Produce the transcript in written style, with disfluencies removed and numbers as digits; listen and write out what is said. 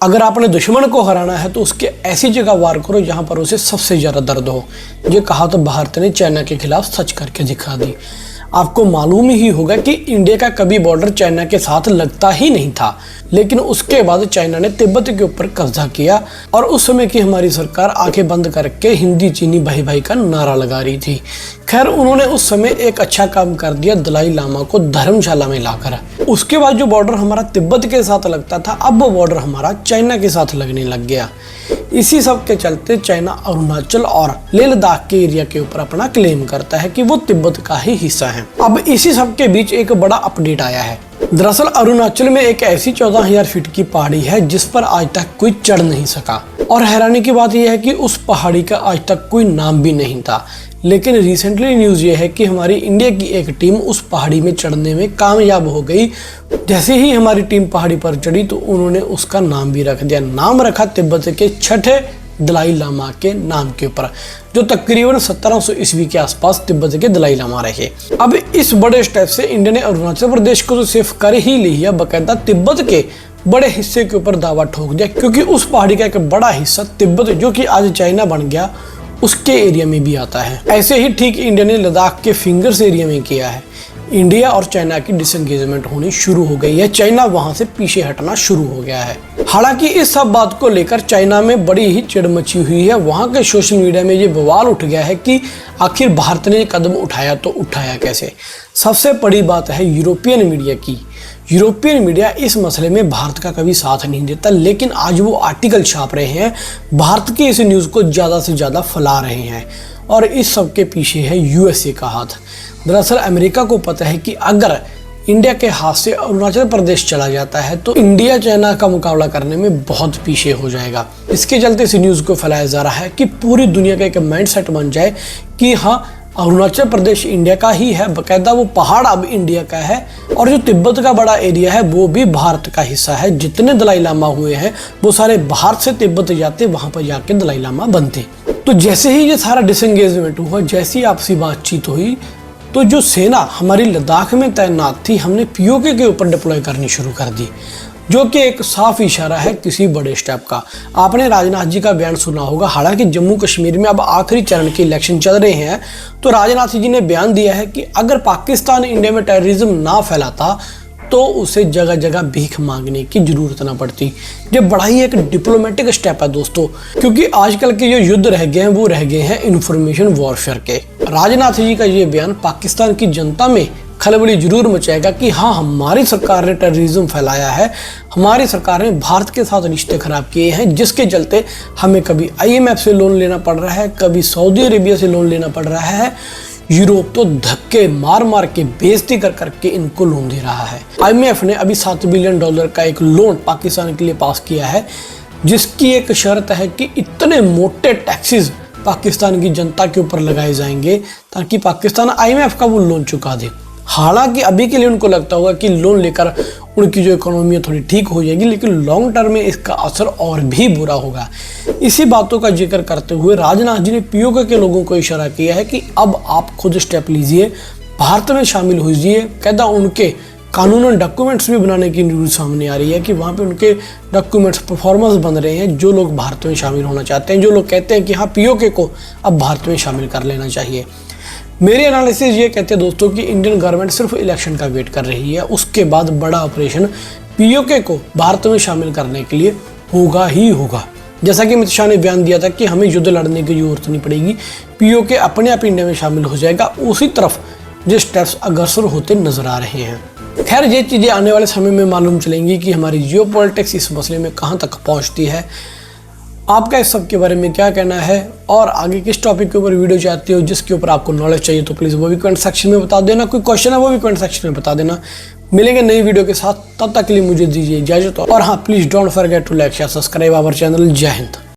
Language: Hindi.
अगर आपने दुश्मन को हराना है तो उसके ऐसी जगह वार करो जहां पर उसे सबसे ज़्यादा दर्द हो। ये कहा तो भारत ने चाइना के खिलाफ सच करके दिखा दी। आपको मालूम ही होगा कि इंडिया का कभी बॉर्डर चाइना के साथ लगता ही नहीं था, लेकिन उसके बाद चाइना ने तिब्बत के ऊपर कब्जा किया और उस समय की हमारी सरकार आंखें बंद करके हिंदी चीनी भाई भाई का नारा लगा रही थी। खैर, उन्होंने उस समय एक अच्छा काम कर दिया दलाई लामा को धर्मशाला में लाकर। उसके बाद जो बॉर्डर हमारा तिब्बत के साथ लगता था, अब वो बॉर्डर हमारा चाइना के साथ लगने लग गया। इसी सब के चलते चाइना अरुणाचल और लेह लद्दाख के एरिया के ऊपर अपना क्लेम करता है कि वो तिब्बत का ही हिस्सा है। अब इसी सब के बीच एक बड़ा अपडेट आया है। दरअसल अरुणाचल में एक ऐसी 14,000 फीट की पहाड़ी है जिस पर आज तक कोई चढ़ नहीं सका, और हैरानी की बात यह है कि उस पहाड़ी का आज तक कोई नाम भी नहीं था। लेकिन रिसेंटली न्यूज़ ये है कि हमारी इंडिया की एक टीम उस पहाड़ी में चढ़ने में कामयाब हो गई। जैसे ही हमारी टीम पहाड़ी पर चढ़ी तो उन्होंने उसका नाम भी रख दिया। नाम रखा तिब्बत के छठे दलाई लामा के नाम के ऊपर, जो तकरीबन 1700 ईस्वी के आसपास तिब्बत के दलाई लामा रहे। अब इस बड़े स्टेप से इंडिया ने अरुणाचल प्रदेश को तो सेफ कर ही लिया, बकायदा तिब्बत के बड़े हिस्से के ऊपर दावा ठोक दिया, क्योंकि उस पहाड़ी का एक बड़ा हिस्सा तिब्बत, जो कि आज चाइना बन गया, उसके एरिया में भी आता है। ऐसे ही ठीक इंडिया ने लद्दाख के फिंगर्स एरिया में किया है। इंडिया और चाइना की डिसएंगेजमेंट होनी शुरू हो गई है। चाइना वहां से पीछे हटना शुरू हो गया है। हालांकि इस सब बात को लेकर चाइना में बड़ी ही चिड़ मची हुई है। वहां के सोशल मीडिया में ये बवाल उठ गया है कि आखिर भारत ने कदम उठाया तो उठाया कैसे। सबसे बड़ी बात है यूरोपियन मीडिया की। यूरोपियन मीडिया इस मसले में भारत का कभी साथ नहीं देता, लेकिन आज वो आर्टिकल छाप रहे हैं, भारत की इस न्यूज़ को ज़्यादा से ज़्यादा फैला रहे हैं, और इस सब के पीछे है यूएसए का हाथ। दरअसल अमेरिका को पता है कि अगर इंडिया के हाथ से अरुणाचल प्रदेश चला जाता है तो इंडिया चाइना का मुकाबला करने में बहुत पीछे हो जाएगा। इसके चलते इस न्यूज़ को फैलाया जा रहा है कि पूरी दुनिया का एक माइंडसेट बन जाए कि हाँ, अरुणाचल प्रदेश इंडिया का ही है, बकायदा वो पहाड़ अब इंडिया का है, और जो तिब्बत का बड़ा एरिया है वो भी भारत का हिस्सा है। जितने दलाई लामा हुए हैं वो सारे भारत से तिब्बत जाते, वहां पर जाके दलाई लामा बनते। तो जैसे ही ये सारा डिसएंगेजमेंट हुआ, जैसी आपसी बातचीत हुई, तो जो सेना हमारी लद्दाख में तैनात थी, हमने पीओके के ऊपर डिप्लॉय करनी शुरू कर दी, जो कि एक साफ इशारा है किसी बड़े स्टेप का। आपने राजनाथ जी का बयान सुना होगा। हालांकि जम्मू कश्मीर में अब आखिरी चरण के इलेक्शन चल रहे हैं, तो राजनाथ जी ने बयान दिया है कि अगर पाकिस्तान इंडिया में टेररिज्म ना फैलाता तो उसे जगह जगह भीख मांगने की जरूरत ना पड़ती। ये बड़ा ही एक डिप्लोमेटिक स्टेप है दोस्तों, क्योंकि आजकल के जो युद्ध रह गए हैं वो रह गए हैं इंफॉर्मेशन वॉरफेयर के। राजनाथ जी का ये बयान पाकिस्तान की जनता में खलबली जरूर मचाएगा कि हाँ, हमारी सरकार ने टेररिज्म फैलाया है, हमारी सरकार ने भारत के साथ रिश्ते खराब किए हैं, जिसके चलते हमें कभी IMF से लोन लेना पड़ रहा है, कभी सऊदी अरेबिया से लोन लेना पड़ रहा है। यूरोप तो धक्के मार मार के बेइज्जती कर करके इनको लोन दे रहा है। IMF ने अभी $7 बिलियन का एक लोन पाकिस्तान के लिए पास किया है, जिसकी एक शर्त है कि इतने मोटे टैक्सेस पाकिस्तान की जनता के ऊपर लगाए जाएंगे ताकि पाकिस्तान IMF का वो लोन चुका दे। हालांकि अभी के लिए उनको लगता होगा कि लोन लेकर उनकी जो इकोनॉमी है थोड़ी ठीक हो जाएगी, लेकिन लॉन्ग टर्म में इसका असर और भी बुरा होगा। इसी बातों का जिक्र करते हुए राजनाथ जी ने पीओके के लोगों को इशारा किया है कि अब आप खुद स्टेप लीजिए, भारत में शामिल होइए। कहता उनके कानूनन डॉक्यूमेंट्स भी बनाने की न्यूज़ सामने आ रही है कि वहाँ पे उनके डॉक्यूमेंट्स परफॉर्मेंस बन रहे हैं। जो लोग भारत में शामिल होना चाहते हैं, जो लोग कहते हैं कि हाँ, पीओके को अब भारत में शामिल कर लेना चाहिए। मेरी एनालिसिस ये कहते हैं दोस्तों कि इंडियन गवर्नमेंट सिर्फ इलेक्शन का वेट कर रही है, उसके बाद बड़ा ऑपरेशन पीओके को भारत में शामिल करने के लिए होगा ही होगा। जैसा कि अमित शाह ने बयान दिया था कि हमें युद्ध लड़ने की जरूरत नहीं पड़ेगी, पीओके अपने आप इंडिया में शामिल हो जाएगा। उसी तरफ ये स्टेप्स अग्रसर होते नजर आ रहे हैं। खैर, ये चीज़ें आने वाले समय में मालूम चलेंगी कि हमारी जियोपॉलिटिक्स इस मसले में कहाँ तक पहुँचती है। आपका इस सब के बारे में क्या कहना है, और आगे किस टॉपिक के ऊपर वीडियो चाहते हो जिसके ऊपर आपको नॉलेज चाहिए, तो प्लीज़ वो भी कमेंट सेक्शन में बता देना। कोई क्वेश्चन है वो भी कमेंट सेक्शन में बता देना। मिलेंगे नई वीडियो के साथ, तब तक के लिए मुझे दीजिए इजाजत। और हाँ, please don't forget to like share subscribe our channel. जय हिंद।